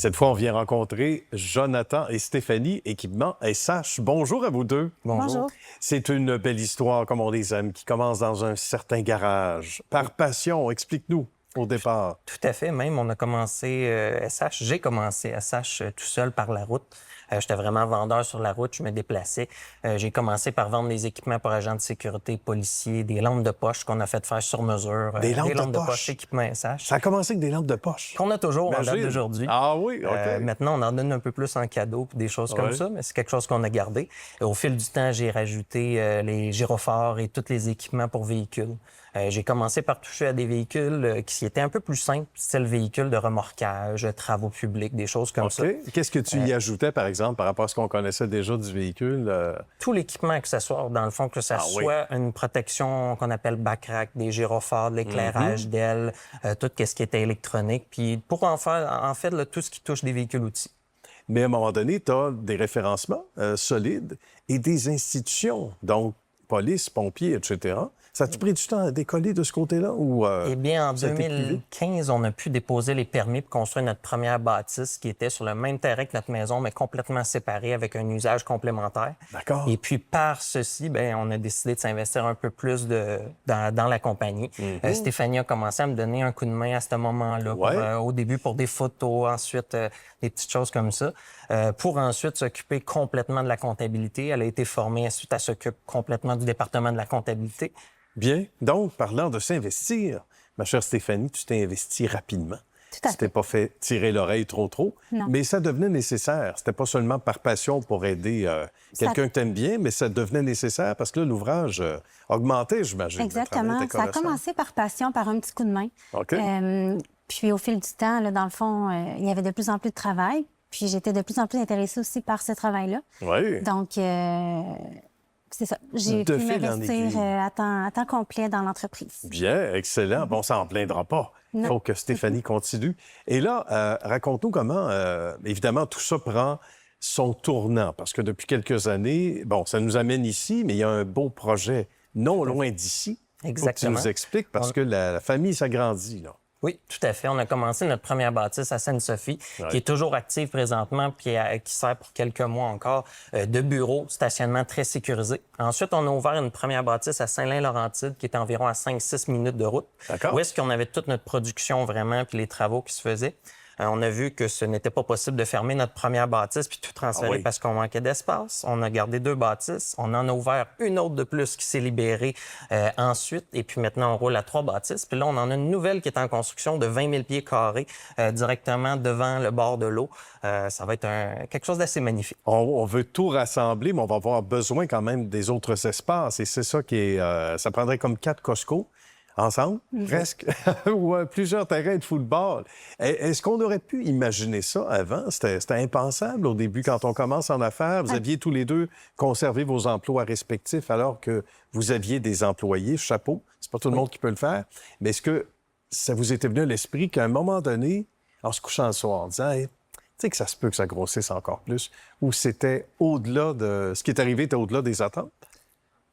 Cette fois, on vient rencontrer Jonathan et Stéphanie, équipement SH. Bonjour à vous deux. Bonjour. C'est une belle histoire, comme on les aime, qui commence dans un certain garage. Par passion, explique-nous au départ. Tout à fait. Même, on a commencé SH. J'ai commencé SH tout seul par la route. J'étais vraiment vendeur sur la route. Je me déplaçais. J'ai commencé par vendre des équipements pour agents de sécurité, policiers, des lampes de poche qu'on a fait faire sur mesure. Des lampes de poche? Équipement SH. Ça a commencé avec des lampes de poche. Qu'on a toujours en Imagine. date d'aujourd'hui. Ah oui, OK. Maintenant, on en donne un peu plus en cadeau puis des choses comme Ouais. ça, mais c'est quelque chose qu'on a gardé. Au fil du temps, j'ai rajouté les gyrophares et tous les équipements pour véhicules. J'ai commencé par toucher à des véhicules qui étaient un peu plus simples, style véhicules de remorquage, travaux publics, des choses comme ça. OK. Qu'est-ce que tu y ajoutais, par exemple, par rapport à ce qu'on connaissait déjà du véhicule? Tout l'équipement accessoire, dans le fond, que ça soit une protection qu'on appelle backrack, des gyrophares, de l'éclairage d'ailes, tout ce qui était électronique, puis pour en fait, là, tout ce qui touche des véhicules outils. Mais à un moment donné, tu as des référencements solides et des institutions, donc police, pompiers, etc. Ça a-tu pris du temps à décoller de ce côté-là? Ou, Eh bien, en ça a été plus vite? 2015, 2015, on a pu déposer les permis pour construire notre première bâtisse qui était sur le même terrain que notre maison, mais complètement séparée avec un usage complémentaire. D'accord. Et puis, par ceci, bien, on a décidé de s'investir un peu plus dans la compagnie. Stéphanie a commencé à me donner un coup de main à ce moment-là, Ouais. au début pour des photos, ensuite des petites choses comme ça, pour ensuite s'occuper complètement de la comptabilité. Elle a été formée, ensuite elle s'occupe complètement du département de la comptabilité. Bien. Donc, parlant de s'investir, ma chère Stéphanie, tu t'es investie rapidement. Tout à Tu t'es pas fait tirer l'oreille trop. Non. Mais ça devenait nécessaire. C'était pas seulement par passion pour aider quelqu'un que tu aimes bien, mais ça devenait nécessaire parce que là, l'ouvrage augmentait, j'imagine. Le travail Exactement. était Ça a colossal. commencé par passion, par un petit coup de main. OK. Puis au fil du temps, là, dans le fond, il y avait de plus en plus de travail. Puis j'étais de plus en plus intéressée aussi par ce travail-là. Oui. Donc, c'est ça. J'ai De pu fil en m'investir aiguille. à temps complet dans l'entreprise. Bien, excellent. Bon, ça en plaindra pas. Il Non. faut que Stéphanie continue. Et là, raconte-nous comment, évidemment, tout ça prend son tournant. Parce que depuis quelques années, bon, ça nous amène ici, mais il y a un beau projet non loin d'ici. Faut que tu Exactement. nous expliques parce que la famille s'agrandit, là. Oui, tout à fait. On a commencé notre première bâtisse à Sainte-Sophie, qui est toujours active présentement, puis qui sert pour quelques mois encore de bureau, stationnement très sécurisé. Ensuite, on a ouvert une première bâtisse à Saint-Lin-Laurentide, qui est environ à 5-6 minutes de route. D'accord. Où est-ce qu'on avait toute notre production vraiment, puis les travaux qui se faisaient. On a vu que ce n'était pas possible de fermer notre première bâtisse puis tout transférer parce qu'on manquait d'espace. On a gardé 2 bâtisses. On en a ouvert une autre de plus qui s'est libérée ensuite. Et puis maintenant, on roule à 3 bâtisses. Puis là, on en a une nouvelle qui est en construction de 20 000 pieds carrés directement devant le bord de l'eau. Ça va être quelque chose d'assez magnifique. On veut tout rassembler, mais on va avoir besoin quand même des autres espaces. Et c'est ça qui est... ça prendrait comme 4 Costco ensemble, presque, ou plusieurs terrains de football. Est-ce qu'on aurait pu imaginer ça avant? C'était impensable au début, quand on commence en affaires. Vous aviez tous les deux conservé vos emplois respectifs alors que vous aviez des employés, chapeau. C'est pas tout le monde qui peut le faire. Mais est-ce que ça vous était venu à l'esprit qu'à un moment donné, en se couchant le soir, en disant... Hey, tu sais que ça se peut que ça grossisse encore plus, ou c'était au-delà de... Ce qui est arrivé était au-delà des attentes?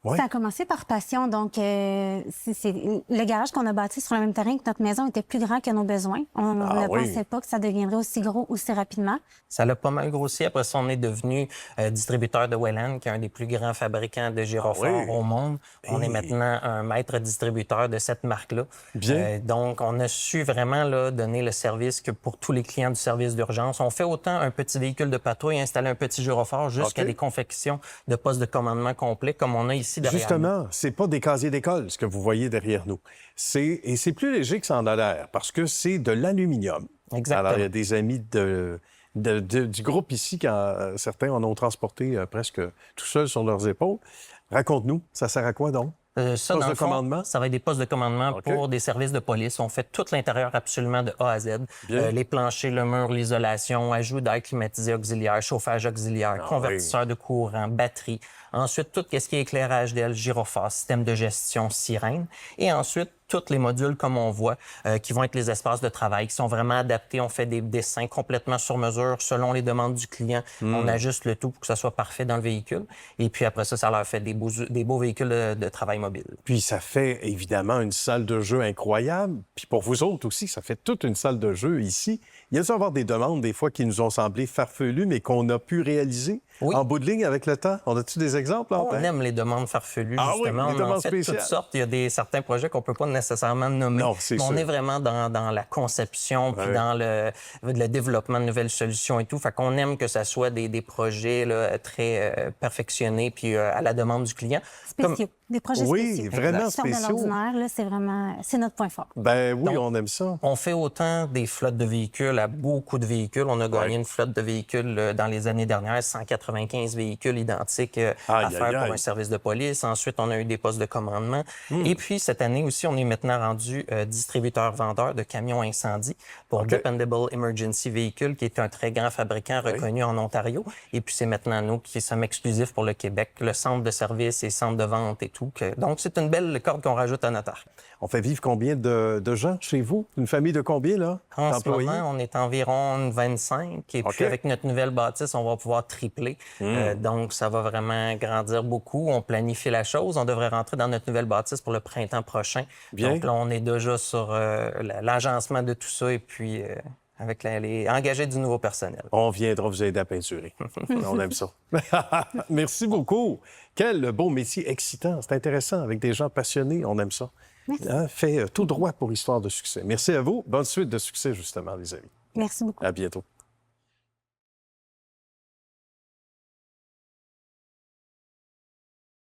Ouais. Ça a commencé par passion. Donc, c'est le garage qu'on a bâti sur le même terrain que notre maison était plus grand que nos besoins. On ne pensait pas que ça deviendrait aussi gros aussi rapidement. Ça l'a pas mal grossi. Après ça, on est devenu distributeur de Welland, qui est un des plus grands fabricants de gyrophares au monde. On est maintenant un maître distributeur de cette marque-là. Bien. Donc, on a su vraiment là, donner le service que pour tous les clients du service d'urgence. On fait autant un petit véhicule de patrouille, installer un petit gyrophare, jusqu'à des confections de postes de commandement complets, comme on a ici derrière. Justement, c'est pas des casiers d'école, ce que vous voyez derrière nous. Et c'est plus léger que ça en a l'air, parce que c'est de l'aluminium. Exactement. Alors, il y a des amis du groupe ici, certains en ont transporté presque tout seuls sur leurs épaules. Raconte-nous, ça sert à quoi donc? Ça, dans le fond, ça va être des postes de commandement pour des services de police. On fait tout l'intérieur absolument de A à Z. Les planchers, le mur, l'isolation, ajout d'air climatisé auxiliaire, chauffage auxiliaire, convertisseur de courant, batterie. Ensuite, tout ce qui est éclairage d'ailes, gyrophare, système de gestion, sirène. Et ensuite, tous les modules comme on voit, qui vont être les espaces de travail, qui sont vraiment adaptés. On fait des dessins complètement sur mesure selon les demandes du client. On ajuste le tout pour que ça soit parfait dans le véhicule. Et puis après ça, ça leur fait des beaux véhicules de travail mobile. Puis ça fait évidemment une salle de jeu incroyable. Puis pour vous autres aussi, ça fait toute une salle de jeu ici. Il y a dû avoir des demandes des fois qui nous ont semblé farfelues, mais qu'on a pu réaliser en bout de ligne avec le temps. On a-tu des exemples? On aime les demandes farfelues, justement. Oui, les demandes on en fait spéciales. toutes sortes. Il y a certains projets qu'on peut pas nécessairement nommer. Non, c'est mais on sûr. est vraiment dans la conception, puis dans le développement de nouvelles solutions et tout. Fait qu'on aime que ça soit des projets là, très perfectionnés, puis à la demande du client. Spéciaux. Des projets spéciaux. Oui, vraiment Qui sortent de spéciaux. l'ordinaire, là, c'est notre point fort. Ben oui, Donc, on aime ça. On fait autant des flottes de véhicules à beaucoup de véhicules. On a gagné une flotte de véhicules dans les années dernières, 195 véhicules identiques à faire pour un service de police. Ensuite, on a eu des postes de commandement. Et puis, cette année aussi, on est maintenant rendu distributeur-vendeur de camions incendie pour Dependable Emergency Vehicle, qui est un très grand fabricant reconnu en Ontario. Et puis, c'est maintenant nous qui sommes exclusifs pour le Québec, le centre de service et centre de vente et tout. Donc, c'est une belle corde qu'on rajoute à notre arc. On fait vivre combien de gens chez vous? Une famille de combien, là? En ce moment, on est environ 25. Et puis, avec notre nouvelle bâtisse, on va pouvoir tripler. Donc, ça va vraiment grandir beaucoup. On planifie la chose. On devrait rentrer dans notre nouvelle bâtisse pour le printemps prochain. Bien. Donc, là, on est déjà sur l'agencement de tout ça et puis avec engager du nouveau personnel. On viendra vous aider à peinturer. On aime ça. Merci beaucoup. Quel beau métier excitant. C'est intéressant avec des gens passionnés. On aime ça. Merci. Fait tout droit pour Histoire de succès. Merci à vous. Bonne suite de succès, justement, les amis. Merci beaucoup. À bientôt.